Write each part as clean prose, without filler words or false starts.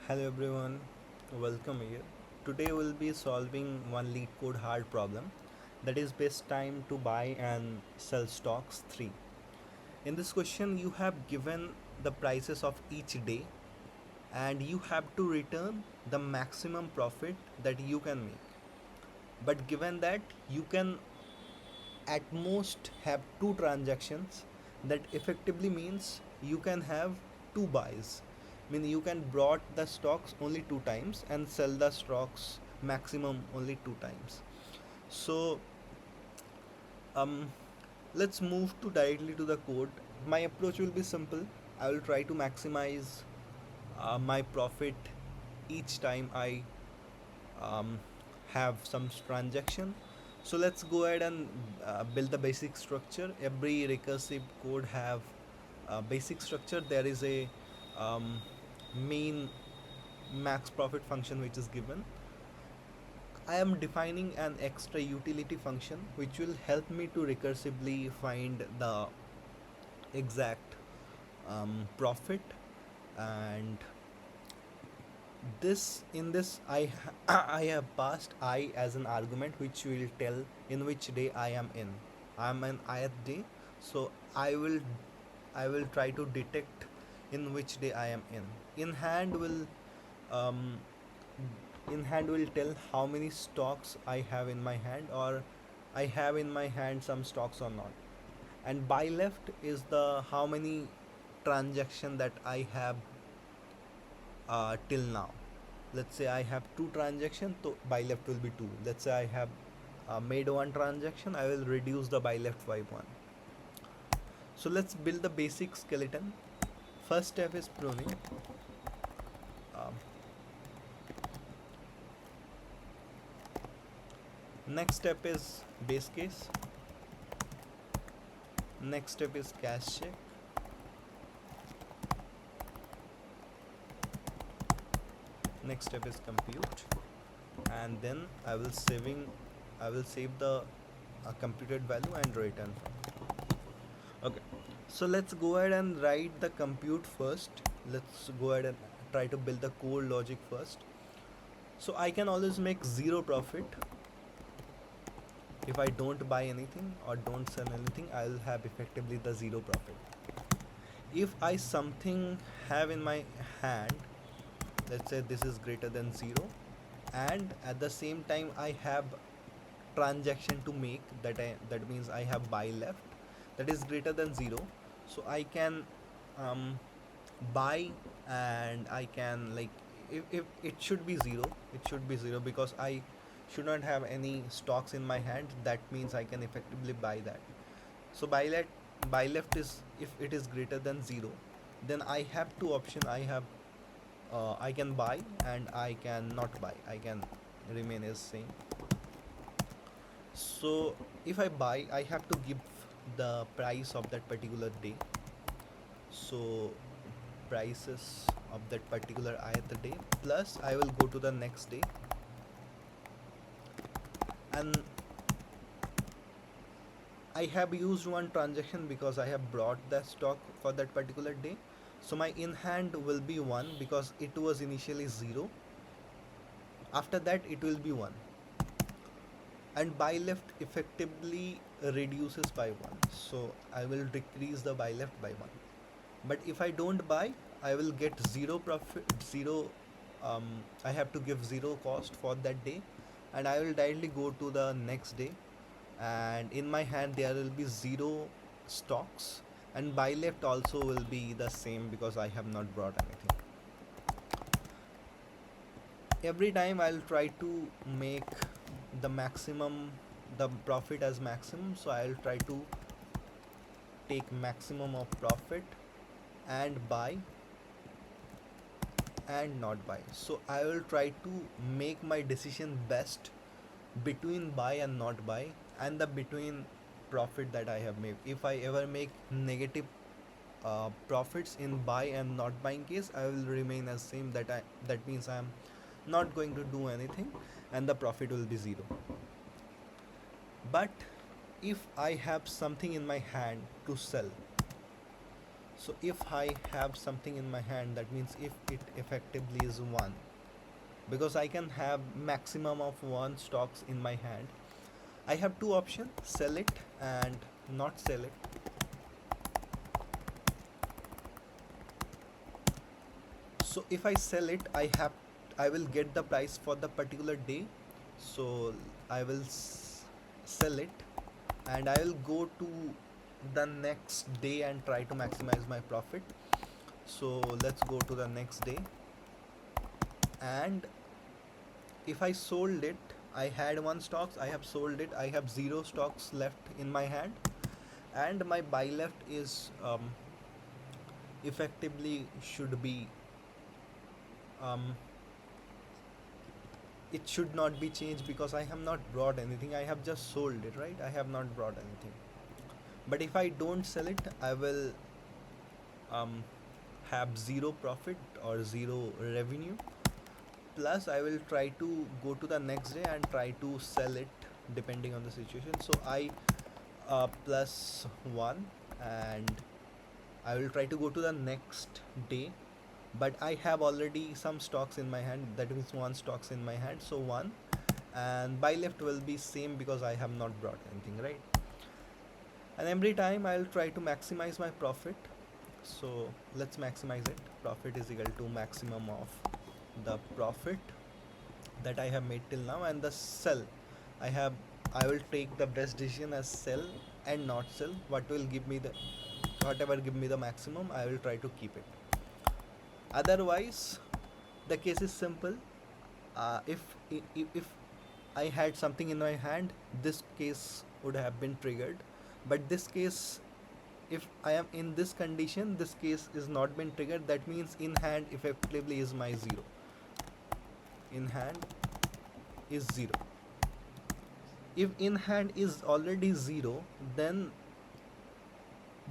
Hello everyone, welcome here. Today we'll be solving one Leetcode hard problem, that is best time to buy and sell stocks 3. In this question you have given the prices of each day and you have to return the maximum profit that you can make. But given that you can at most have two transactions, that effectively means you can have two buys, mean you can brought the stocks only two times and sell the stocks maximum only two times. So um let's move to directly to the code. My approach will be simple. I will try to maximize my profit each time I um, have some transaction. So let's go ahead and build the basic structure. Every recursive code have a basic structure. There is a um, main max profit function which is given. I am defining an extra utility function which will help me to recursively find the exact profit. And this I have passed I as an argument which will tell in which day I am in. I am an ith day, so I will try to detect in which day I am in. In hand will um, in hand will tell how many stocks I have in my hand, or I have in my hand some stocks or not. And buy left is the how many transaction that I have till now. Let's say I have two transactions, so buy left will be two. Let's say I have made one transaction, I will reduce the buy left by one. So let's build the basic skeleton. First step is pruning. um, Next step is base case. Next step is cache check. Next step is compute, and then I will save the computed value and return from. Okay, so let's go ahead and write the compute first. Let's go ahead and try to build the core logic first. So I can always make zero profit if I don't buy anything or don't sell anything. I'll have effectively the zero profit. If I something have in my hand, let's say this is greater than zero, and at the same time I have transaction to make, that means I have buy left that is greater than zero, so I can um, buy, and I can like, if it should be zero, it should be zero because I should not have any stocks in my hand. That means I can effectively buy that. So buy left is if it is greater than zero, then I have two option. I can buy and I can not buy. I can remain as same. So if I buy, I have to give the price of that particular day. So prices of that particular ith day, plus I will go to the next day, and I have used one transaction because I have brought the stock for that particular day. So my in hand will be 1 because it was initially 0. After that it will be 1. And buy left effectively reduces by 1. So I will decrease the buy left by 1. But if I don't buy, I will get 0 profit, 0. I have to give 0 cost for that day, and I will directly go to the next day, and in my hand there will be 0 stocks, and buy left also will be the same because I have not brought anything. Every time I'll try to make the maximum, the profit as maximum, so I'll try to take maximum of profit and buy and not buy. So I will try to make my decision best between buy and not buy, and the between profit that I have made. If I ever make negative profits in buy and not buying case, I will remain as same. That means I am not going to do anything, and the profit will be 0. But if I have something in my hand to sell, So if I have something in my hand, that means if it effectively is 1, because I can have maximum of 1 stocks in my hand, I have two options: sell it and not sell it. So if I sell it, I will get the price for the particular day. So I will sell it, and I will go to the next day and try to maximize my profit. So let's go to the next day, and if I sold it, I had 1 stocks, I have sold it, I have 0 stocks left in my hand, and my buy left is effectively should be um, it should not be changed because I have not brought anything. I have just sold it, right? I have not brought anything. But if I don't sell it, I will um, have 0 profit or 0 revenue. Plus, I will try to go to the next day and try to sell it depending on the situation. So I plus 1, and I will try to go to the next day, but I have already some stocks in my hand, that means 1 stocks in my hand, so 1, and buy left will be same because I have not brought anything, right? And every time I'll try to maximize my profit. So let's maximize it. Profit is equal to maximum of the profit that I have made till now, and the sell, I have I will take the best decision as sell and not sell. Whatever give me the maximum, I will try to keep it. Otherwise, the case is simple. If I had something in my hand, this case would have been triggered. But this case, if I am in this condition, this case is not been triggered. That means in hand effectively is my 0. In hand is 0. If in hand is already 0, then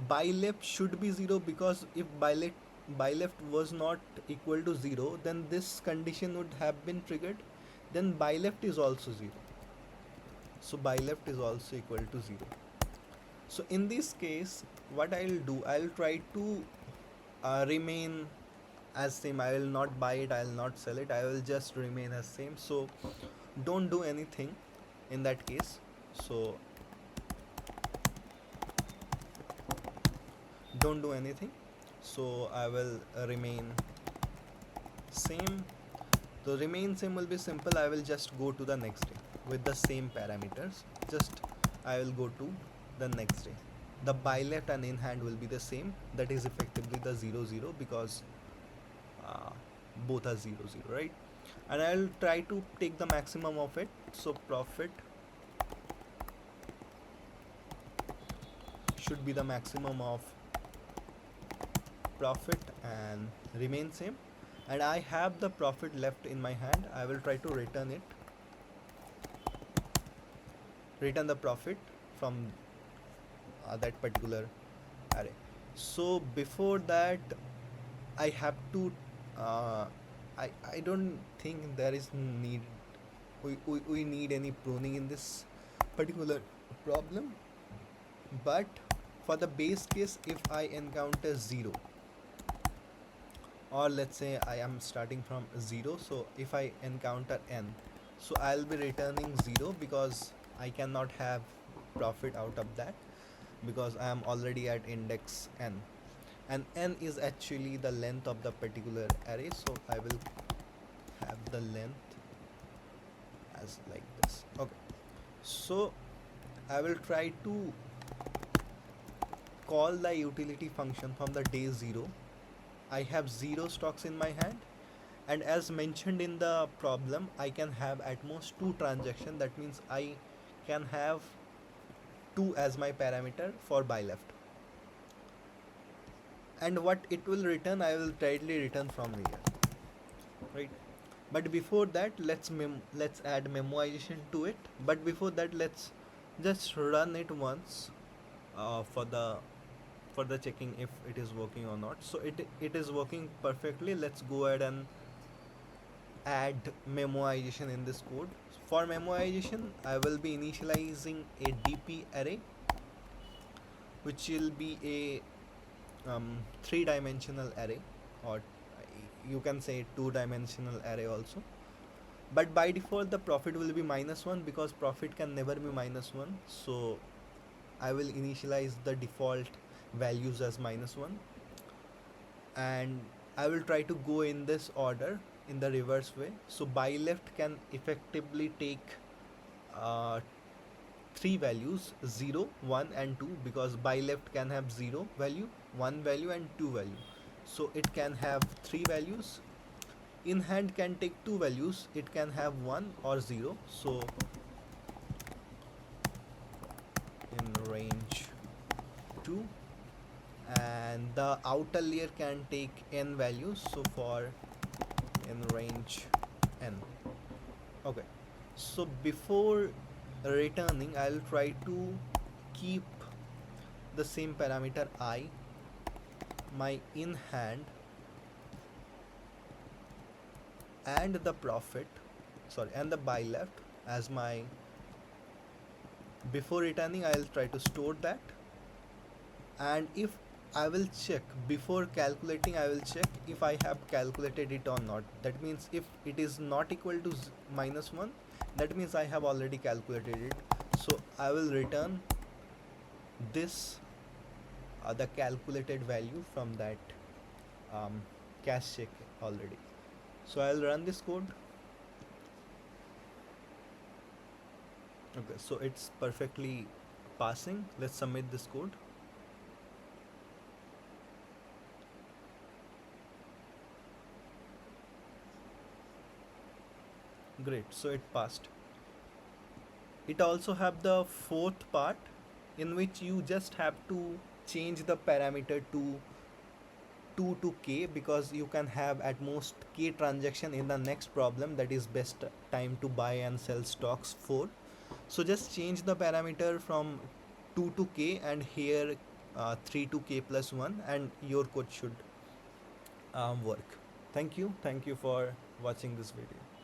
buy left should be 0, because if buy left was not equal to 0, then this condition would have been triggered. Then buy left is also 0. So buy left is also equal to 0. So in this case, what I'll do, I'll try to remain as same. I will not buy it, I'll not sell it, I will just remain as same. So don't do anything in that case. So don't do anything. So I will remain same. The remain same will be simple. I will just go to the next day with the same parameters. Just I will go to the next day. The buy left and in hand will be the same. That is effectively the 0 0, because both are 0 0, right? And I will try to take the maximum of it. So profit should be the maximum of profit and remain same. And I have the profit left in my hand. I will try to return it. Return the profit from that particular array. So before that, I have to I don't think there is need we need any pruning in this particular problem. But for the base case, if I encounter 0, or let's say I am starting from 0, so if I encounter n, so I'll be returning 0, because I cannot have profit out of that, because I am already at index n, and n is actually the length of the particular array. So I will have the length as like this. Okay, so I will try to call the utility function from the day 0. I have 0 stocks in my hand, and as mentioned in the problem, I can have at most 2 transactions. That means I can have 2 as my parameter for buy left. And what it will return, I will directly return from here, right? But before that, let's add memoization to it. But before that, let's just run it once for the checking if it is working or not. So it is working perfectly. Let's go ahead and add memoization in this code. For memoization, I will be initializing a dp array, which will be a three-dimensional array, or you can say two-dimensional array also. But by default, the profit will be -1 because profit can never be -1. So I will initialize the default values as -1, and I will try to go in this order in the reverse way. So buy left can effectively take uh, three values, 0, 1 and 2, because buy left can have 0 value, 1 value and 2 value. So it can have three values. In hand can take two values, it can have 1 or 0. So in range 2, and the outer layer can take n values, so for in range n. Okay, so before returning, I'll try to keep the same parameter I, my in hand, and the profit, sorry, and the buy left as my. Before returning, I'll try to store that, and if I will check before calculating, I will check if I have calculated it or not. That means if it is not equal to -1, that means I have already calculated it. So I will return this, the calculated value from that cache check already. So I'll run this code. Okay, so it's perfectly passing. Let's submit this code. Great, so it passed. It also have the fourth part, in which you just have to change the parameter to 2 to k, because you can have at most k transaction in the next problem, that is best time to buy and sell stocks 4. So just change the parameter from 2 to k, and here 3 to k plus 1, and your code should work. Thank you for watching this video.